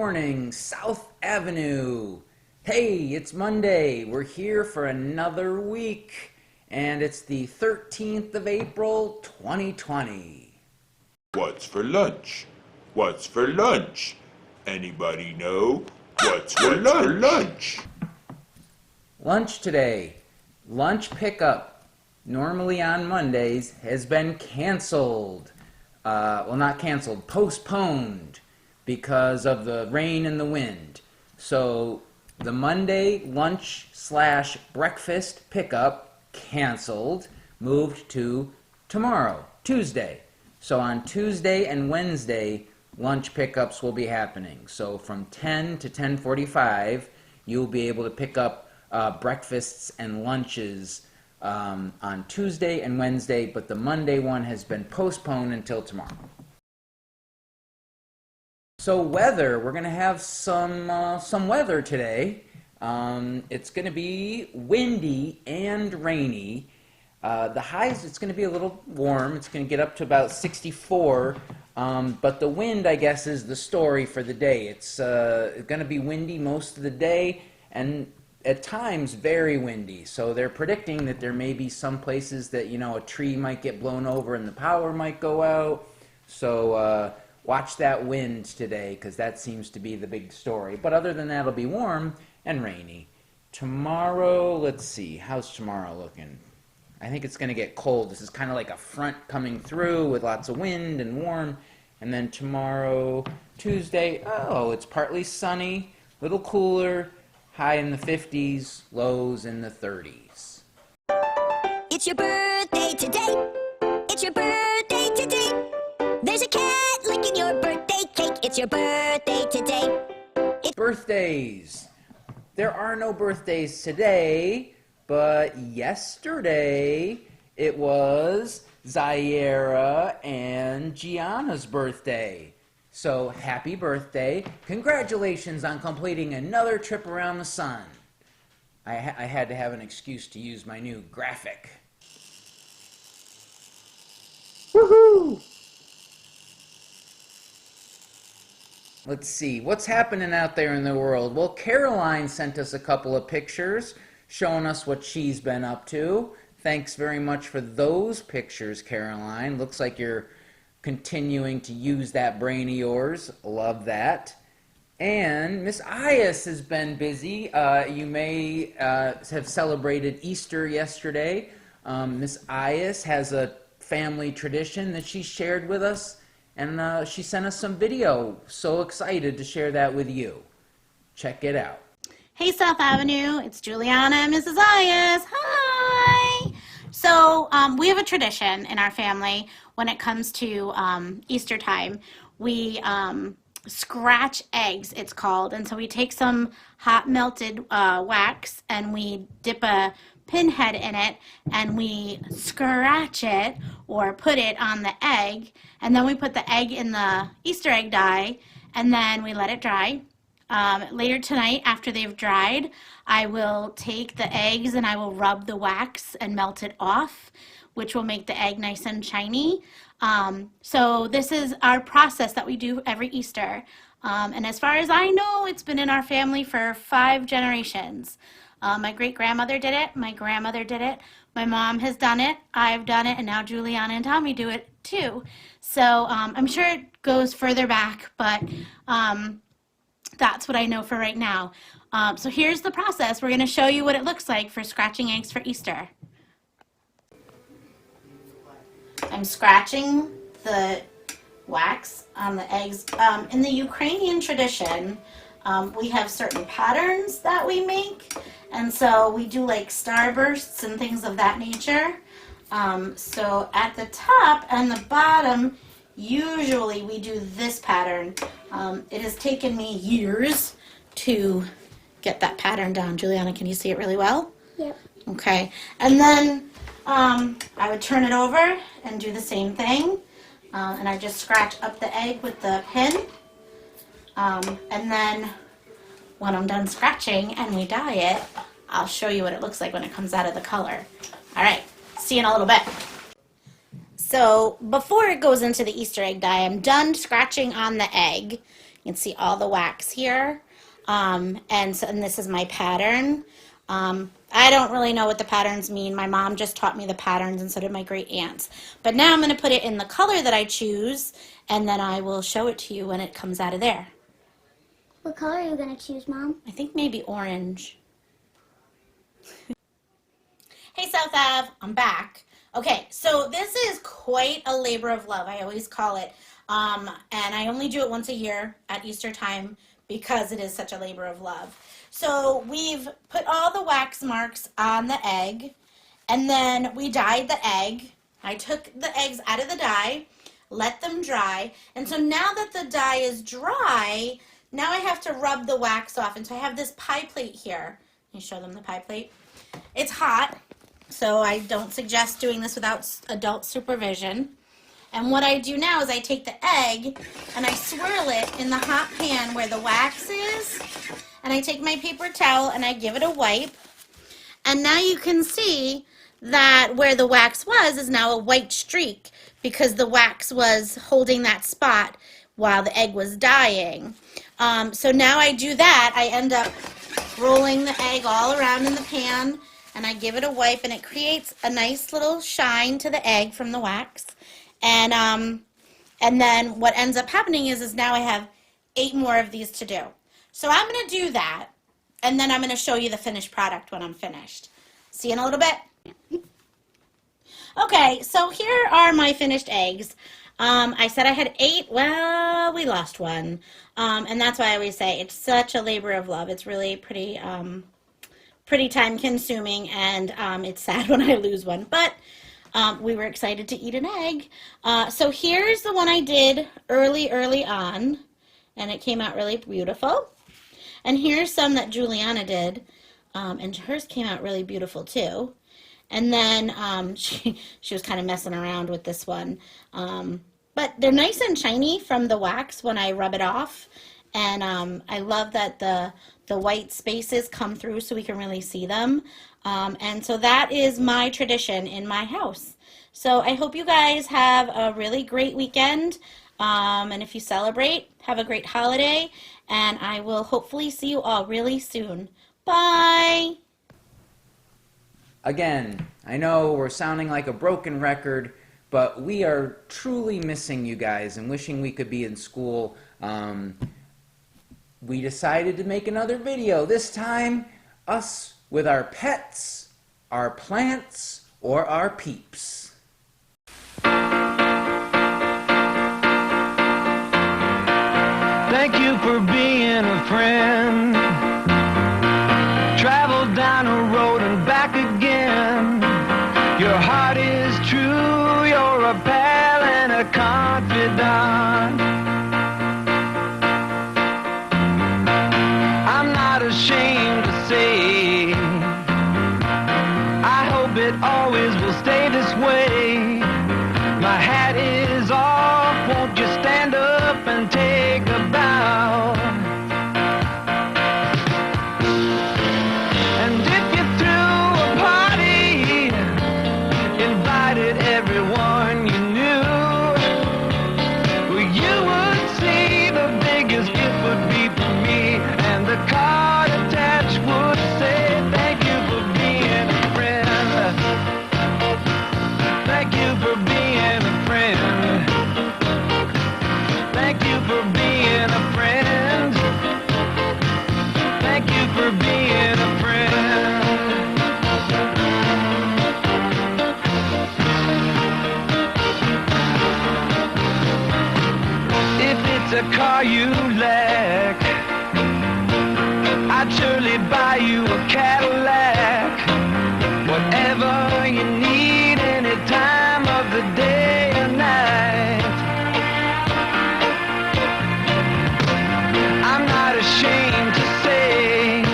morning, South Avenue. Hey, it's Monday. We're here for another week, and it's the 13th of April, 2020. What's for lunch? What's for lunch? Anybody know? What's for lunch? Lunch today. Lunch pickup, normally on Mondays, has been canceled. Well, not canceled, postponed because of the rain and the wind. So the Monday lunch/breakfast pickup canceled, moved to tomorrow, Tuesday. So on Tuesday and Wednesday, lunch pickups will be happening. So from 10 to 10:45, you'll be able to pick up breakfasts and lunches on Tuesday and Wednesday, but the Monday one has been postponed until tomorrow. So weather, we're going to have some weather today. It's going to be windy and rainy. The highs, it's going to be a little warm. It's going to get up to about 64, but the wind, I guess, is the story for the day. It's going to be windy most of the day, and at times very windy. So they're predicting that there may be some places that, a tree might get blown over and the power might go out. So watch that wind today, because that seems to be the big story. But other than that, it'll be warm and rainy. Tomorrow, let's see, how's tomorrow looking? I think it's going to get cold. This is kind of like a front coming through with lots of wind and warm. And then tomorrow, Tuesday, it's partly sunny, a little cooler, high in the 50s, lows in the 30s. It's your birthday today. It's your birthday today. There's a cat licking your birthday cake. It's your birthday today. Birthdays. There are no birthdays today, but yesterday it was Zaira and Gianna's birthday. So happy birthday. Congratulations on completing another trip around the sun. I had to have an excuse to use my new graphic. Woohoo! Let's see, what's happening out there in the world? Well, Caroline sent us a couple of pictures showing us what she's been up to. Thanks very much for those pictures, Caroline. Looks like you're continuing to use that brain of yours. Love that. And Miss Ias has been busy. You may have celebrated Easter yesterday. Miss Ias has a family tradition that she shared with us, and she sent us some video. So excited to share that with you. Check it out. Hey South Avenue, it's Juliana and Mrs. Ias. Hi! So we have a tradition in our family when it comes to Easter time. We scratch eggs, it's called. And so we take some hot melted wax and we dip a pinhead in it and we scratch it or put it on the egg, and then we put the egg in the Easter egg dye and then we let it dry. Later tonight, after they've dried, I will take the eggs and I will rub the wax and melt it off, which will make the egg nice and shiny. So this is our process that we do every Easter. And as far as I know, it's been in our family for 5 generations. My great-grandmother did it, my grandmother did it, my mom has done it, I've done it, and now Juliana and Tommy do it too. So I'm sure it goes further back, but that's what I know for right now. So here's the process. We're going to show you what it looks like for scratching eggs for Easter. I'm scratching the wax on the eggs. In the Ukrainian tradition, we have certain patterns that we make, and so we do like starbursts and things of that nature. So at the top and the bottom, usually we do this pattern. It has taken me years to get that pattern down. Juliana, can you see it really well? Yep. Okay, and then I would turn it over and do the same thing. And I just scratch up the egg with the pin. And then when I'm done scratching and we dye it, I'll show you what it looks like when it comes out of the color. All right, see you in a little bit. So before it goes into the Easter egg dye, I'm done scratching on the egg. You can see all the wax here. And this is my pattern. I don't really know what the patterns mean. My mom just taught me the patterns, and so did my great aunts. But now I'm going to put it in the color that I choose, and then I will show it to you when it comes out of there. What color are you going to choose, Mom? I think maybe orange. Hey South Ave, I'm back. Okay, so this is quite a labor of love, I always call it. And I only do it once a year at Easter time because it is such a labor of love. So we've put all the wax marks on the egg, and then we dyed the egg. I took the eggs out of the dye, let them dry, and so now that the dye is dry, now I have to rub the wax off. And so I have this pie plate here. Let me show them the pie plate. It's hot, so I don't suggest doing this without adult supervision. And what I do now is I take the egg and I swirl it in the hot pan where the wax is, and I take my paper towel and I give it a wipe. And now you can see that where the wax was is now a white streak because the wax was holding that spot while the egg was dyeing. So now I do that. I end up rolling the egg all around in the pan, and I give it a wipe, and it creates a nice little shine to the egg from the wax. And then what ends up happening is now I have 8 more of these to do. So I'm going to do that, and then I'm going to show you the finished product when I'm finished. See you in a little bit. Okay, so here are my finished eggs. I said I had 8. Well, we lost 1. And that's why I always say it's such a labor of love. It's really pretty time consuming, and it's sad when I lose one. But we were excited to eat an egg. So here's the one I did early on, and it came out really beautiful. And here's some that Juliana did, and hers came out really beautiful too. And then she was kind of messing around with this one. But they're nice and shiny from the wax when I rub it off. And I love that the white spaces come through so we can really see them. And so that is my tradition in my house. So I hope you guys have a really great weekend. And if you celebrate, have a great holiday. And I will hopefully see you all really soon. Bye! Again, I know we're sounding like a broken record, but we are truly missing you guys and wishing we could be in school. We decided to make another video, this time us with our pets, our plants, or our peeps. Thank you for being a friend. Travel down a road and back again. Your heart is true, you're a pal and a confidant. I'm not ashamed to say, I hope it always will stay this way. My hat is off, won't you stand up and take a bow? And if you threw a party, invited everyone you knew, well, you would see the biggest gift would be for me, and the card attached would say, thank you for being a friend. Thank you for being a friend. Thank you for being a friend. Thank you for being a friend. If it's a car you lack, I'd surely buy you a Cadillac. Whatever you need, any time of the day or night. I'm not ashamed to say,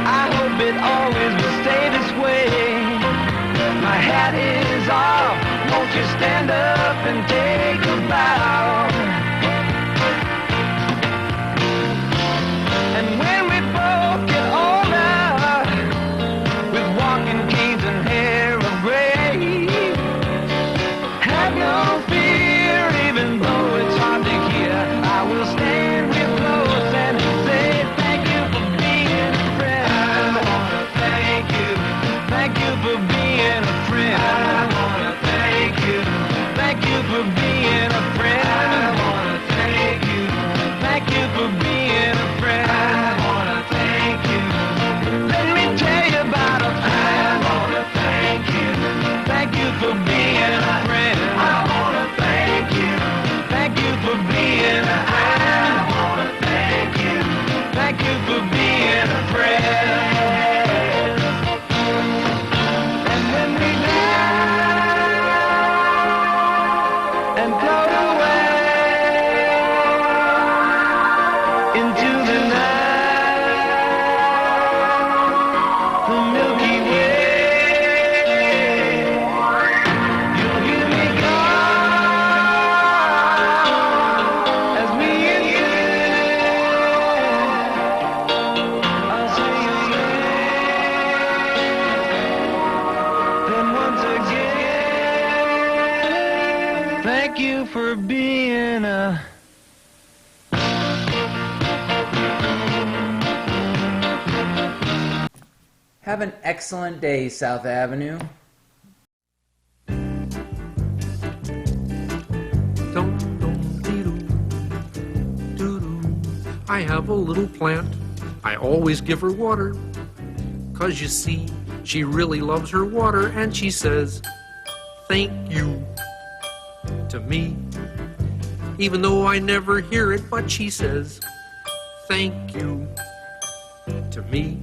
I hope it always will stay this way. My hat is off, won't you stand up and take a bow? And when we both get older, for being a friend. And then we laugh and float away into the night, the Milky Way. You'll hear me call as me and you. I'll say your name. Then once again, thank you for being a Have an excellent day, South Avenue. I have a little plant. I always give her water. 'Cause you see, she really loves her water, and she says, thank you to me. Even though I never hear it, but she says, thank you to me.